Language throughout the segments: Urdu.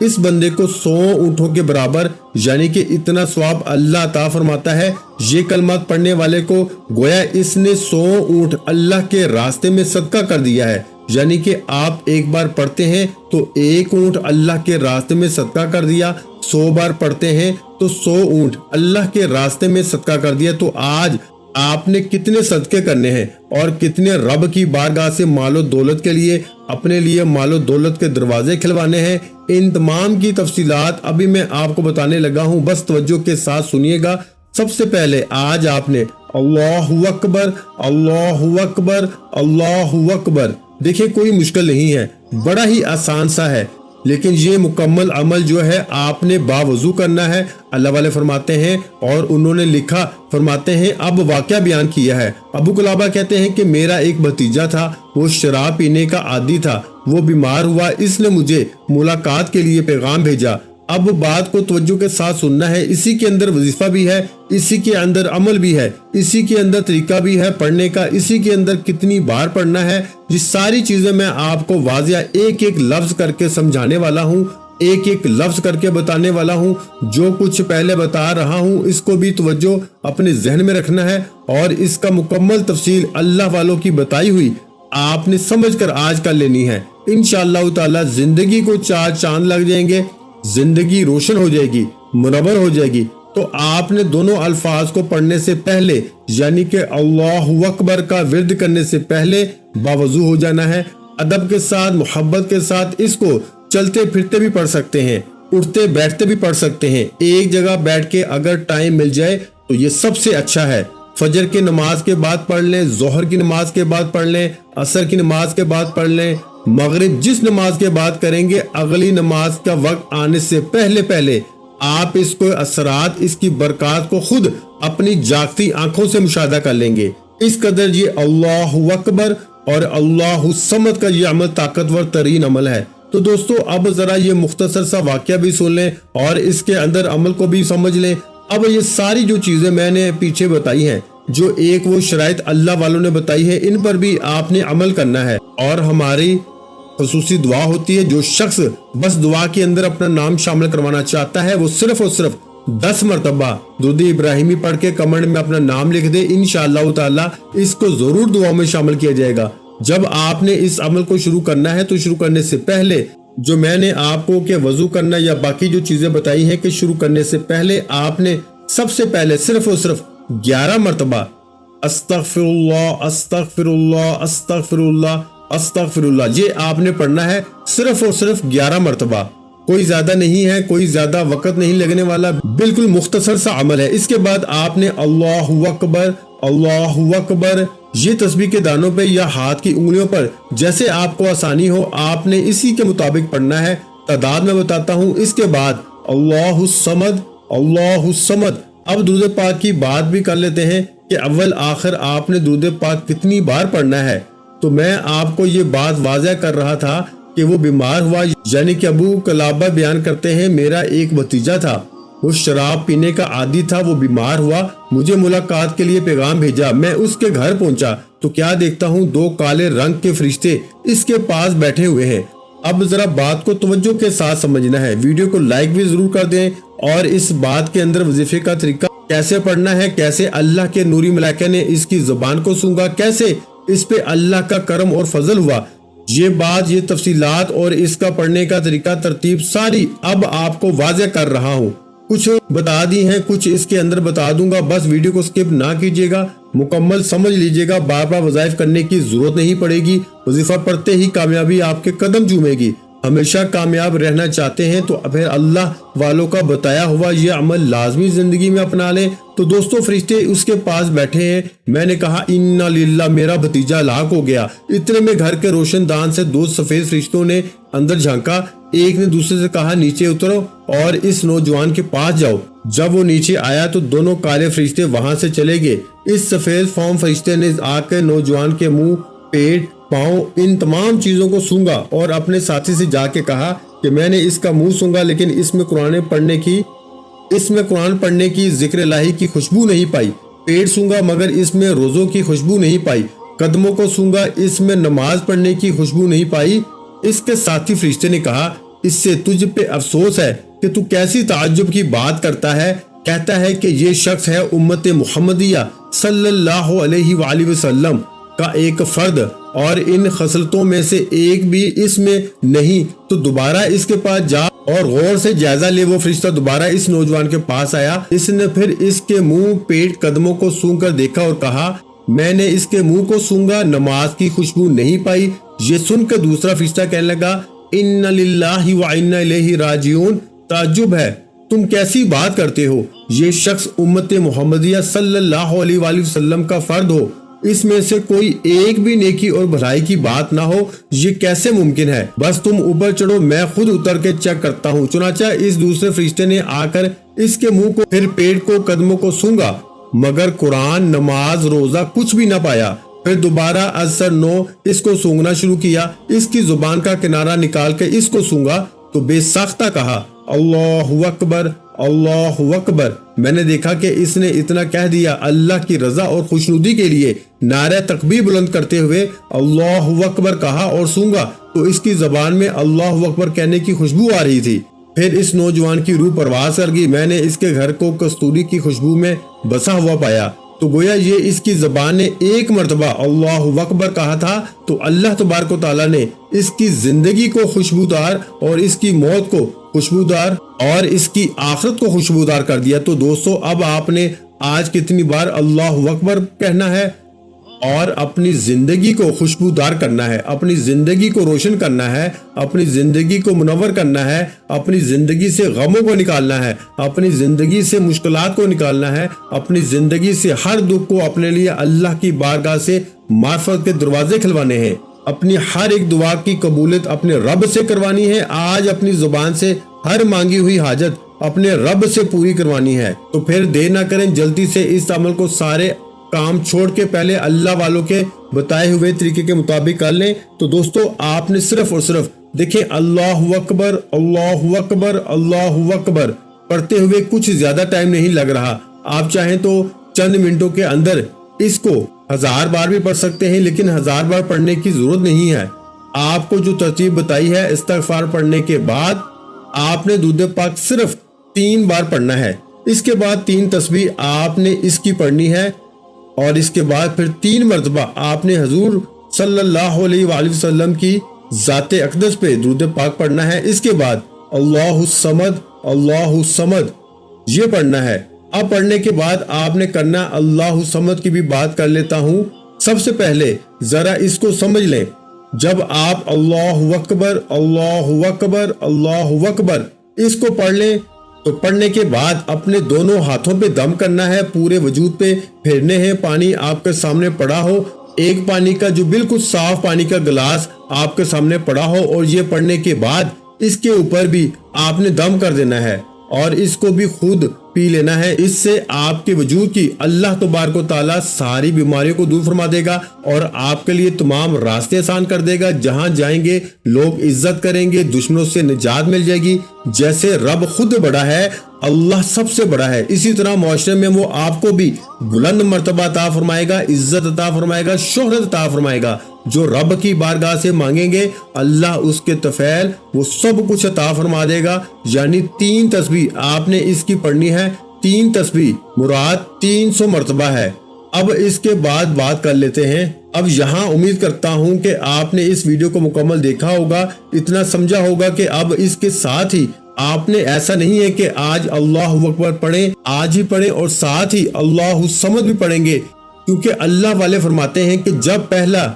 اس بندے کو 100 اونٹوں کے برابر یعنی کہ اتنا ثواب اللہ عطا فرماتا ہے۔ یہ کلمات پڑھنے والے کو گویا اس نے 100 اونٹ اللہ کے راستے میں صدقہ کر دیا ہے، یعنی کہ آپ ایک بار پڑھتے ہیں تو 1 اونٹ اللہ کے راستے میں صدقہ کر دیا، 100 بار پڑھتے ہیں تو 100 اونٹ اللہ کے راستے میں صدقہ کر دیا۔ تو آج آپ نے کتنے صدقے کرنے ہیں اور کتنے رب کی بارگاہ سے مال و دولت کے لیے اپنے لیے مال و دولت کے دروازے کھلوانے ہیں، ان تمام کی تفصیلات ابھی میں آپ کو بتانے لگا ہوں، بس توجہ کے ساتھ سنیے گا۔ سب سے پہلے آج آپ نے اللہ اکبر اللہ اکبر اللہ اکبر، دیکھیں کوئی مشکل نہیں ہے، بڑا ہی آسان سا ہے، لیکن یہ مکمل عمل جو ہے آپ نے باوضو کرنا ہے۔ اللہ والے فرماتے ہیں اور انہوں نے لکھا، فرماتے ہیں اب واقعہ بیان کیا ہے۔ ابو قلابہ کہتے ہیں کہ میرا ایک بھتیجا تھا، وہ شراب پینے کا عادی تھا، وہ بیمار ہوا، اس نے مجھے ملاقات کے لیے پیغام بھیجا۔ اب بات کو توجہ کے ساتھ سننا ہے، اسی کے اندر وظیفہ بھی ہے، اسی کے اندر عمل بھی ہے، اسی کے اندر طریقہ بھی ہے پڑھنے کا، اسی کے اندر کتنی بار پڑھنا ہے، یہ ساری چیزیں میں آپ کو واضح ایک ایک لفظ کر کے سمجھانے والا ہوں، ایک ایک لفظ کر کے بتانے والا ہوں۔ جو کچھ پہلے بتا رہا ہوں اس کو بھی توجہ اپنے ذہن میں رکھنا ہے، اور اس کا مکمل تفصیل اللہ والوں کی بتائی ہوئی آپ نے سمجھ کر آج کر لینی ہے۔ انشاءاللہ تعالی زندگی کو 4 چاند لگ جائیں گے، زندگی روشن ہو جائے گی، منور ہو جائے گی۔ تو آپ نے دونوں الفاظ کو پڑھنے سے پہلے یعنی کہ اللہ اکبر کا ورد کرنے سے پہلے باوضو ہو جانا ہے، ادب کے ساتھ محبت کے ساتھ۔ اس کو چلتے پھرتے بھی پڑھ سکتے ہیں، اٹھتے بیٹھتے بھی پڑھ سکتے ہیں، ایک جگہ بیٹھ کے اگر ٹائم مل جائے تو یہ سب سے اچھا ہے۔ فجر کی نماز کے بعد پڑھ لیں، ظہر کی نماز کے بعد پڑھ لیں، عصر کی نماز کے بعد پڑھ لیں، مغرب جس نماز کے بعد کریں گے، اگلی نماز کا وقت آنے سے پہلے آپ اس کو اثرات، اس کی برکات کو خود اپنی جاگتی آنکھوں سے مشاہدہ کر لیں گے۔ اس قدر یہ اللہ اکبر اور اللہ الصمد کا یہ عمل طاقتور ترین عمل ہے۔ تو دوستو اب ذرا یہ مختصر سا واقعہ بھی سن لیں اور اس کے اندر عمل کو بھی سمجھ لیں۔ اب یہ ساری جو چیزیں میں نے پیچھے بتائی ہیں، جو ایک وہ شرائط اللہ والوں نے بتائی ہے، ان پر بھی آپ نے عمل کرنا ہے۔ اور ہماری خصوصی دعا ہوتی ہے، جو شخص بس دعا کے اندر اپنا نام شامل کروانا چاہتا ہے وہ صرف اور صرف 10 مرتبہ درود ابراہیمی پڑھ کے کمنٹ میں اپنا نام لکھ دے، انشاءاللہ تعالی اس کو ضرور دعا میں شامل کیا جائے گا۔ جب آپ نے اس عمل کو شروع کرنا ہے تو شروع کرنے سے پہلے جو میں نے آپ کو کہ وضو کرنا یا باقی جو چیزیں بتائی ہیں کہ شروع کرنے سے پہلے آپ نے سب سے پہلے صرف اور صرف 11 مرتبہ استغفر اللہ استغفر اللہ استغفر اللہ استغفر اللہ یہ آپ نے پڑھنا ہے، صرف اور صرف 11 مرتبہ، کوئی زیادہ نہیں ہے، کوئی زیادہ وقت نہیں لگنے والا، بالکل مختصر سا عمل ہے۔ اس کے بعد آپ نے اللہ اکبر یہ تسبیح کے دانوں پہ یا ہاتھ کی انگلیوں پر جیسے آپ کو آسانی ہو آپ نے اسی کے مطابق پڑھنا ہے، تعداد میں بتاتا ہوں۔ اس کے بعد اللہ الصمد۔ اب درود پاک کی بات بھی کر لیتے ہیں کہ اول آخر آپ نے درود پاک کتنی بار پڑھنا ہے۔ تو میں آپ کو یہ بات واضح کر رہا تھا کہ وہ بیمار ہوا، یعنی کہ ابو قلابہ بیان کرتے ہیں میرا ایک بھتیجا تھا، وہ شراب پینے کا عادی تھا، وہ بیمار ہوا، مجھے ملاقات کے لیے پیغام بھیجا، میں اس کے گھر پہنچا تو کیا دیکھتا ہوں 2 کالے رنگ کے فرشتے اس کے پاس بیٹھے ہوئے ہیں۔ اب ذرا بات کو توجہ کے ساتھ سمجھنا ہے، ویڈیو کو لائک بھی ضرور کر دیں، اور اس بات کے اندر وظیفے کا طریقہ کیسے پڑھنا ہے، کیسے اللہ کے نوری ملائکہ نے اس کی زبان کو سونگا، کیسے اس پہ اللہ کا کرم اور فضل ہوا، یہ بات، یہ تفصیلات اور اس کا پڑھنے کا طریقہ ترتیب ساری اب آپ کو واضح کر رہا ہوں۔ کچھ بتا دی ہیں، کچھ اس کے اندر بتا دوں گا، بس ویڈیو کو سکپ نہ کیجیے گا، مکمل سمجھ لیجیے گا، بار بار وظائف کرنے کی ضرورت نہیں پڑے گی، وظیفہ پڑھتے ہی کامیابی آپ کے قدم چومے گی۔ ہمیشہ کامیاب رہنا چاہتے ہیں تو پھر اللہ والوں کا بتایا ہوا یہ عمل لازمی زندگی میں اپنا لیں۔ تو دوستو فرشتے اس کے پاس بیٹھے ہیں، میں نے کہا انا للہ، میرا بھتیجا ہلاک ہو گیا۔ اتنے میں گھر کے روشن دان سے 2 سفید فرشتوں نے اندر جھانکا، ایک نے دوسرے سے کہا نیچے اترو اور اس نوجوان کے پاس جاؤ۔ جب وہ نیچے آیا تو دونوں کالے فرشتے وہاں سے چلے گئے۔ اس سفید فام فرشتے نے آ کے نوجوان کے منہ، پیٹ، پاؤں، ان تمام چیزوں کو سونگا اور اپنے ساتھی سے جا کے کہا کہ میں نے اس کا منہ سونگا لیکن اس میں قرآن پڑھنے کی ذکر الہی کی خوشبو نہیں پائی، پیٹ سونگا مگر اس میں روزوں کی خوشبو نہیں پائی، قدموں کو سونگا اس میں نماز پڑھنے کی خوشبو نہیں پائی۔ اس کے ساتھی فرشتے نے کہا اس سے تجھ پہ افسوس ہے کہ تو کیسی تعجب کی بات کرتا ہے۔ کہتا ہے کہ یہ شخص ہے امت محمدیہ صلی اللہ علیہ وآلہ وسلم کا ایک فرد اور ان خصلتوں میں سے ایک بھی اس میں نہیں، تو دوبارہ اس کے پاس جا اور غور سے جائزہ لے۔ وہ فرشتہ دوبارہ اس نوجوان کے پاس آیا، اس نے پھر اس کے منہ، پیٹ، قدموں کو سونگھ کر دیکھا اور کہا میں نے اس کے منہ کو سونگا، نماز کی خوشبو نہیں پائی۔ یہ سن کر دوسرا فرشتہ کہنے لگا ان للہ و انا الیہ راجعون، تعجب ہے، تم کیسی بات کرتے ہو؟ یہ شخص امت محمدیہ صلی اللہ علیہ وآلہ وسلم کا فرد ہو، اس میں سے کوئی ایک بھی نیکی اور بھلائی کی بات نہ ہو، یہ کیسے ممکن ہے؟ بس تم اوپر چڑھو، میں خود اتر کے چیک کرتا ہوں۔ چنانچہ اس دوسرے فرشتے نے آ کر اس کے منہ کو، پھر پیٹ کو، قدموں کو سونگا، مگر قرآن، نماز، روزہ کچھ بھی نہ پایا۔ پھر دوبارہ اثر نو اس کو سونگنا شروع کیا، اس کی زبان کا کنارہ نکال کے اس کو سونگا تو بے ساختہ کہا اللہ اکبر، اللہ اکبر۔ میں نے دیکھا کہ اس نے اتنا کہہ دیا، اللہ کی رضا اور خوشنودی کے لیے نعرہ تکبیر بلند کرتے ہوئے اللہ اکبر کہا اور سونگا تو اس کی زبان میں اللہ اکبر کہنے کی خوشبو آ رہی تھی۔ پھر اس نوجوان کی روح پرواز کر گئی، میں نے اس کے گھر کو کستوری کی خوشبو میں بسا ہوا پایا، تو گویا یہ اس کی زبان نے ایک مرتبہ اللہ اکبر کہا تھا تو اللہ تبارک و تعالیٰ نے اس کی زندگی کو خوشبودار اور اس کی موت کو خوشبودار اور اس کی آخرت کو خوشبودار کر دیا۔ تو دوستو، اب آپ نے آج کتنی بار اللہ اکبر کہنا ہے اور اپنی زندگی کو خوشبودار کرنا ہے، اپنی زندگی کو روشن کرنا ہے، اپنی زندگی کو منور کرنا ہے، اپنی زندگی سے غموں کو نکالنا ہے، اپنی زندگی سے مشکلات کو نکالنا ہے، اپنی زندگی سے ہر دکھ کو اپنے لیے اللہ کی بارگاہ سے معرفت کے دروازے کھلوانے ہیں، اپنی ہر ایک دعا کی قبولیت اپنے رب سے کروانی ہے۔ آج اپنی زبان سے ہر مانگی ہوئی حاجت اپنے رب سے پوری کروانی ہے۔ تو پھر دیر نہ کریں، جلدی سے اس عمل کو سارے کام چھوڑ کے پہلے اللہ والوں کے بتائے ہوئے طریقے کے مطابق کر لیں۔ تو دوستو، آپ نے صرف اور صرف دیکھیں اللہ اکبر، اللہ اکبر، اللہ اکبر پڑھتے ہوئے کچھ زیادہ ٹائم نہیں لگ رہا۔ آپ چاہیں تو چند منٹوں کے اندر اس کو 1000 بار بھی پڑھ سکتے ہیں، لیکن 1000 بار پڑھنے کی ضرورت نہیں ہے۔ آپ کو جو ترتیب بتائی ہے، استغفار پڑھنے کے بعد آپ نے درود پاک صرف 3 بار پڑھنا ہے، اس کے بعد 3 تسبیح آپ نے اس کی پڑھنی ہے، اور اس کے بعد پھر 3 مرتبہ آپ نے حضور صلی اللہ علیہ وآلہ وسلم کی ذات اقدس پہ درود پاک پڑھنا ہے۔ اس کے بعد اللہ الصمد، اللہ الصمد یہ پڑھنا ہے۔ اب پڑھنے کے بعد آپ نے کرنا اللہ الصمد کی بھی بات کر لیتا ہوں۔ سب سے پہلے ذرا اس کو سمجھ لیں، جب آپ اللہ اکبر، اللہ اکبر، اللہ اکبر اس کو پڑھ لیں تو پڑھنے کے بعد اپنے دونوں ہاتھوں پہ دم کرنا ہے، پورے وجود پہ پھیرنے ہیں۔ پانی آپ کے سامنے پڑا ہو، ایک پانی کا جو بالکل صاف پانی کا گلاس آپ کے سامنے پڑا ہو، اور یہ پڑھنے کے بعد اس کے اوپر بھی آپ نے دم کر دینا ہے اور اس کو بھی خود پی لینا ہے۔ اس سے آپ کے وجود کی اللہ تبارک و تعالیٰ ساری بیماریوں کو دور فرما دے گا اور آپ کے لیے تمام راستے آسان کر دے گا۔ جہاں جائیں گے لوگ عزت کریں گے، دشمنوں سے نجات مل جائے گی۔ جیسے رب خود بڑا ہے، اللہ سب سے بڑا ہے، اسی طرح معاشرے میں وہ آپ کو بھی بلند مرتبہ عطا فرمائے گا، عزت عطا فرمائے گا، شہرت عطا فرمائے گا۔ جو رب کی بارگاہ سے مانگیں گے اللہ اس کے طفیل وہ سب کچھ عطا فرما دے گا۔ یعنی 3 تسبیح آپ نے اس کی پڑھنی ہے، 3 تسبیح مراد 300 مرتبہ ہے۔ اب اس کے بعد بات کر لیتے ہیں۔ اب یہاں امید کرتا ہوں کہ آپ نے اس ویڈیو کو مکمل دیکھا ہوگا، اتنا سمجھا ہوگا کہ اب اس کے ساتھ ہی آپ نے ایسا نہیں ہے کہ آج اللہ اکبر پڑھیں، آج ہی پڑھیں اور ساتھ ہی اللہ الصمد بھی پڑھیں گے، کیونکہ اللہ والے فرماتے ہیں کہ جب پہلا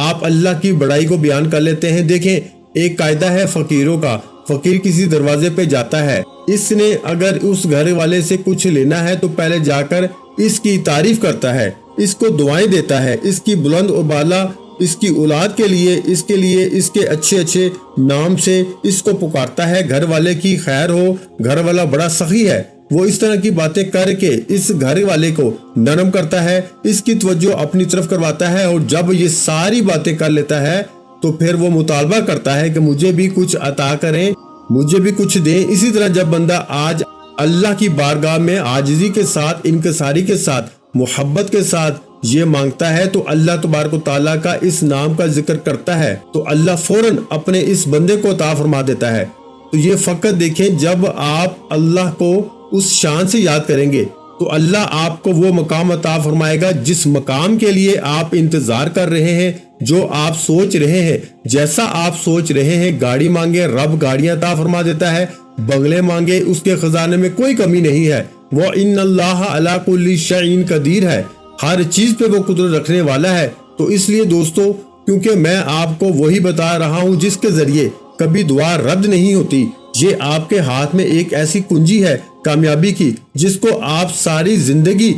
آپ اللہ کی بڑائی کو بیان کر لیتے ہیں۔ دیکھیں، ایک قاعدہ ہے فقیروں کا، فقیر کسی دروازے پہ جاتا ہے، اس نے اگر اس گھر والے سے کچھ لینا ہے تو پہلے جا کر اس کی تعریف کرتا ہے، اس کو دعائیں دیتا ہے، اس کی بلند و بالا اس کی اولاد کے لیے اس کے اچھے اچھے نام سے اس کو پکارتا ہے۔ گھر والے کی خیر ہو، گھر والا بڑا سخی ہے، وہ اس طرح کی باتیں کر کے اس گھر والے کو نرم کرتا ہے، اس کی توجہ اپنی طرف کرواتا ہے، اور جب یہ ساری باتیں کر لیتا ہے تو پھر وہ مطالبہ کرتا ہے کہ مجھے بھی کچھ عطا کریں، مجھے بھی کچھ دیں۔ اسی طرح جب بندہ آج اللہ کی بارگاہ میں عاجزی کے ساتھ، انکساری کے ساتھ، محبت کے ساتھ یہ مانگتا ہے تو اللہ تبارک و تعالیٰ کا اس نام کا ذکر کرتا ہے تو اللہ فوراً اپنے اس بندے کو عطا فرما دیتا ہے۔ تو یہ فقط دیکھیں جب آپ اللہ کو اس شان سے یاد کریں گے تو اللہ آپ کو وہ مقام عطا فرمائے گا جس مقام کے لیے آپ انتظار کر رہے ہیں، جو آپ سوچ رہے ہیں، جیسا آپ سوچ رہے ہیں۔ گاڑی مانگے رب گاڑیاں عطا فرما دیتا ہے، بنگلے مانگے اس کے خزانے میں کوئی کمی نہیں ہے۔ وَإِنَّ اللَّهَ عَلَىٰ كُلِّ شَيْءٍ قدیر ہے، ہر چیز پہ وہ قدرت رکھنے والا ہے۔ تو اس لیے دوستو، کیونکہ میں آپ کو وہی بتا رہا ہوں جس کے ذریعے کبھی دعا رد نہیں ہوتی، یہ آپ کے ہاتھ میں ایک ایسی کنجی ہے کامیابی کی، جس کو آپ ساری زندگی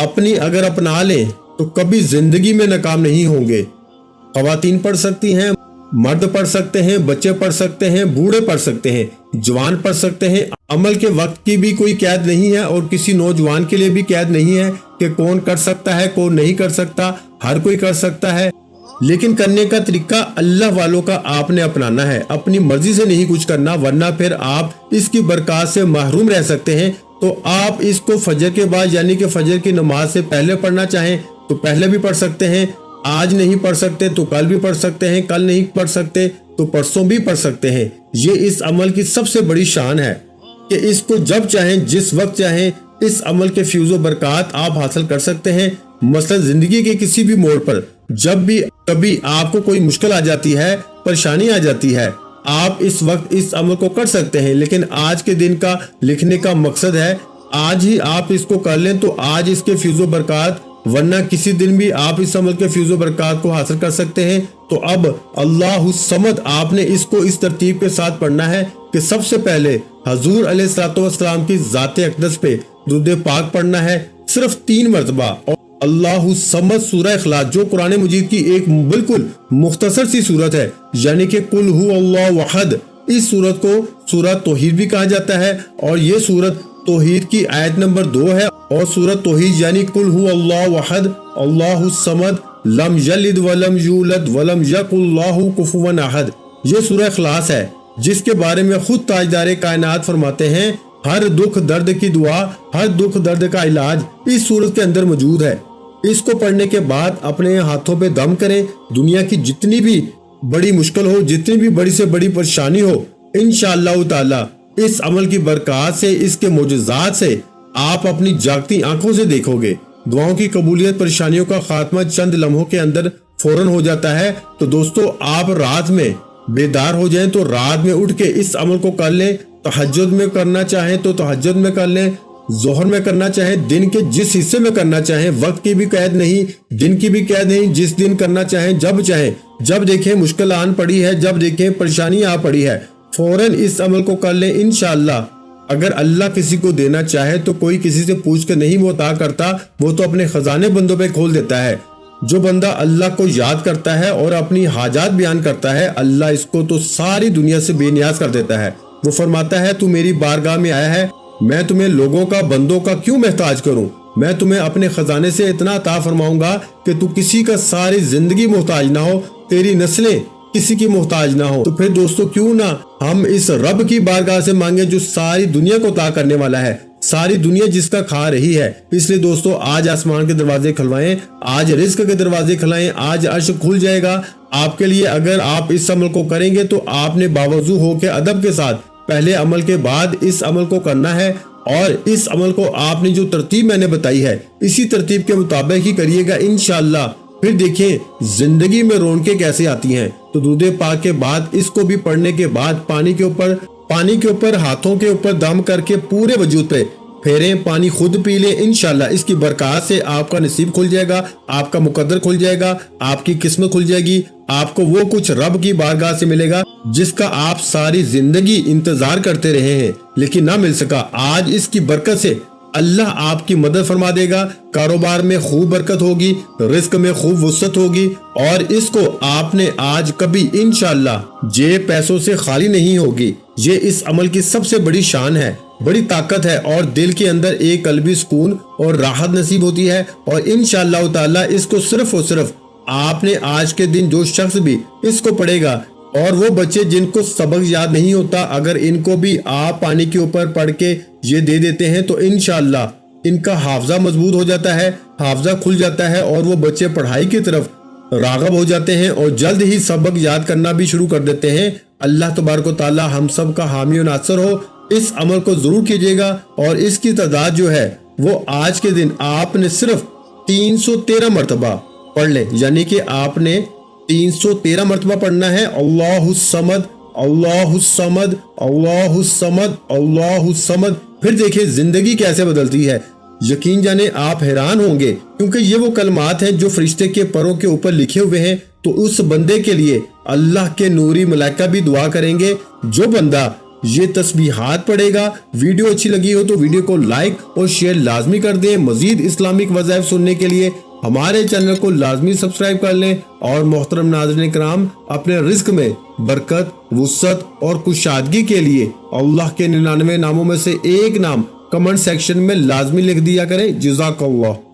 اپنی اگر اپنا لیں تو کبھی زندگی میں ناکام نہیں ہوں گے۔ خواتین پڑھ سکتی ہیں، مرد پڑھ سکتے ہیں، بچے پڑھ سکتے ہیں، بوڑھے پڑھ سکتے ہیں، جوان پڑھ سکتے ہیں۔ عمل کے وقت کی بھی کوئی قید نہیں ہے اور کسی نوجوان کے لیے بھی قید نہیں ہے کہ کون کر سکتا ہے کون نہیں کر سکتا، ہر کوئی کر سکتا ہے۔ لیکن کرنے کا طریقہ اللہ والوں کا آپ نے اپنانا ہے، اپنی مرضی سے نہیں کچھ کرنا، ورنہ پھر آپ اس کی برکات سے محروم رہ سکتے ہیں۔ تو آپ اس کو فجر کے بعد یعنی کہ فجر کی نماز سے پہلے پڑھنا چاہیں تو پہلے بھی پڑھ سکتے ہیں، آج نہیں پڑھ سکتے تو کل بھی پڑھ سکتے ہیں، کل نہیں پڑھ سکتے تو پرسوں بھی پڑھ سکتے ہیں۔ یہ اس عمل کی سب سے بڑی شان ہے کہ اس کو جب چاہیں جس وقت چاہیں اس عمل کے فیض و برکات آپ حاصل کر سکتے ہیں۔ مثلا زندگی کے کسی بھی موڑ پر جب بھی کبھی آپ کو کوئی مشکل آ جاتی ہے، پریشانی آ جاتی ہے، آپ اس وقت اس عمل کو کر سکتے ہیں۔ لیکن آج کے دن کا لکھنے کا مقصد ہے آج ہی آپ اس کو کر لیں تو آج اس کے فیض و برکات، ورنہ کسی دن بھی آپ اس عمل کے فیض و برکات کو حاصل کر سکتے ہیں۔ تو اب اللہ الصمد آپ نے اس کو اس ترتیب کے ساتھ پڑھنا ہے کہ سب سے پہلے حضور علیہ الصلوۃ والسلام کی ذات اقدس پہ درود پاک پڑھنا ہے صرف 3 مرتبہ، اور اللہ الصمد سورہ اخلاص جو قرآن مجید کی ایک بالکل مختصر سی صورت ہے، یعنی کہ قل هو اللہ احد، اس صورت کو سورہ توحید بھی کہا جاتا ہے، اور یہ صورت توحید کی آیت نمبر 2 ہے، اور سورت توحید یعنی قل هو اللہ احد اللہ الصمد لم یلد ولم یولد ولم یکن لہ کفوا احد، یہ سورہ اخلاص ہے جس کے بارے میں خود تاجدار کائنات فرماتے ہیں ہر دکھ درد کی دعا، ہر دکھ درد کا علاج اس سورت کے اندر موجود ہے۔ اس کو پڑھنے کے بعد اپنے ہاتھوں پہ دم کریں، دنیا کی جتنی بھی بڑی مشکل ہو، جتنی بھی بڑی سے بڑی پریشانی ہو، انشاءاللہ تعالی اس عمل کی برکات سے، اس کے معجزات سے آپ اپنی جاگتی آنکھوں سے دیکھو گے۔ دعاؤں کی قبولیت، پریشانیوں کا خاتمہ چند لمحوں کے اندر فوراً ہو جاتا ہے۔ تو دوستو، آپ رات میں بیدار ہو جائیں تو رات میں اٹھ کے اس عمل کو کر لیں۔ تہجد میں کرنا چاہیں تو تہجد میں کر لیں، ظہر میں کرنا چاہیں، دن کے جس حصے میں کرنا چاہیں، وقت کی بھی قید نہیں، دن کی بھی قید نہیں، جس دن کرنا چاہیں، جب دیکھیں مشکل آن پڑی ہے، جب دیکھیں پریشانی آ پڑی ہے، فوراً اس عمل کو کر لیں۔ انشاءاللہ اگر اللہ کسی کو دینا چاہے تو کوئی کسی سے پوچھ کے نہیں وہ عطا کرتا، وہ تو اپنے خزانے بندوں پہ کھول دیتا ہے۔ جو بندہ اللہ کو یاد کرتا ہے اور اپنی حاجات بیان کرتا ہے، اللہ اس کو تو ساری دنیا سے بے نیاز کر دیتا ہے۔ وہ فرماتا ہے تو میری بارگاہ میں آیا ہے، میں تمہیں لوگوں کا بندوں کا کیوں محتاج کروں، میں تمہیں اپنے خزانے سے اتنا عطا فرماؤں گا کہ تو کسی کا ساری زندگی محتاج نہ ہو، تیری نسلیں کسی کی محتاج نہ ہو۔ تو پھر دوستو کیوں نہ ہم اس رب کی بارگاہ سے مانگے جو ساری دنیا کو عطا کرنے والا ہے، ساری دنیا جس کا کھا رہی ہے۔ اس لیے دوستو آج آسمان کے دروازے کھلوائیں، آج رزق کے دروازے کھلائیں، آج عرش کھل جائے گا آپ کے لیے۔ اگر آپ اس عمل کو کریں گے تو آپ نے باوضو ہو کے ادب کے ساتھ پہلے عمل کے بعد اس عمل کو کرنا ہے، اور اس عمل کو آپ نے جو ترتیب میں نے بتائی ہے اسی ترتیب کے مطابق ہی کریے گا انشاءاللہ۔ پھر دیکھیں زندگی میں رونقیں کیسے آتی ہیں۔ تو درود پاک کے بعد اس کو بھی پڑھنے کے بعد پانی کے اوپر ہاتھوں کے اوپر دم کر کے پورے وجود پہ پھیریں، پانی خود پی لیں۔ انشاءاللہ اس کی برکات سے آپ کا نصیب کھل جائے گا، آپ کا مقدر کھل جائے گا، آپ کی قسمت کھل جائے گی، آپ کو وہ کچھ رب کی بارگاہ سے ملے گا جس کا آپ ساری زندگی انتظار کرتے رہے ہیں لیکن نہ مل سکا۔ آج اس کی برکت سے اللہ آپ کی مدد فرما دے گا، کاروبار میں خوب برکت ہوگی، رزق میں خوب وسعت ہوگی، اور اس کو آپ نے آج کبھی انشاءاللہ جیب پیسوں سے خالی نہیں ہوگی۔ یہ اس عمل کی سب سے بڑی شان ہے، بڑی طاقت ہے، اور دل کے اندر ایک قلبی سکون اور راحت نصیب ہوتی ہے۔ اور انشاءاللہ تعالی اس کو صرف اور صرف آپ نے آج کے دن جو شخص بھی اس کو پڑھے گا، اور وہ بچے جن کو سبق یاد نہیں ہوتا اگر ان کو بھی آپ پانی کے اوپر پڑھ کے یہ دے دیتے ہیں تو انشاءاللہ ان کا حافظہ مضبوط ہو جاتا ہے، حافظہ کھل جاتا ہے، اور وہ بچے پڑھائی کی طرف راغب ہو جاتے ہیں اور جلد ہی سبق یاد کرنا بھی شروع کر دیتے ہیں۔ اللہ تبارک و تعالی ہم سب کا حامی و ناصر ہو۔ اس عمل کو ضرور کیجیے گا، اور اس کی تعداد جو ہے وہ آج کے دن آپ نے صرف 313 مرتبہ پڑھ لے، یعنی کہ آپ نے 313 مرتبہ پڑھنا ہے اللہ الصمد اللہ الصمد اللہ الصمد اللہ الصمد۔ پھر دیکھیں زندگی کیسے بدلتی ہے، یقین جانے آپ حیران ہوں گے، کیونکہ یہ وہ کلمات ہیں جو فرشتے کے پروں کے اوپر لکھے ہوئے ہیں۔ تو اس بندے کے لیے اللہ کے نوری ملائکہ بھی دعا کریں گے۔ جو بندہ یہ تسبیحات پڑھے گا، ویڈیو اچھی لگی ہو تو ویڈیو کو لائک اور شیئر لازمی کر دیں۔ مزید اسلامک وظائف سننے کے لیے ہمارے چینل کو لازمی سبسکرائب کر لیں، اور محترم ناظرین کرام اپنے رزق میں برکت، وسعت اور کشادگی کے لیے اللہ کے 99 ناموں میں سے ایک نام کمنٹ سیکشن میں لازمی لکھ دیا کریں۔ جزاک اللہ۔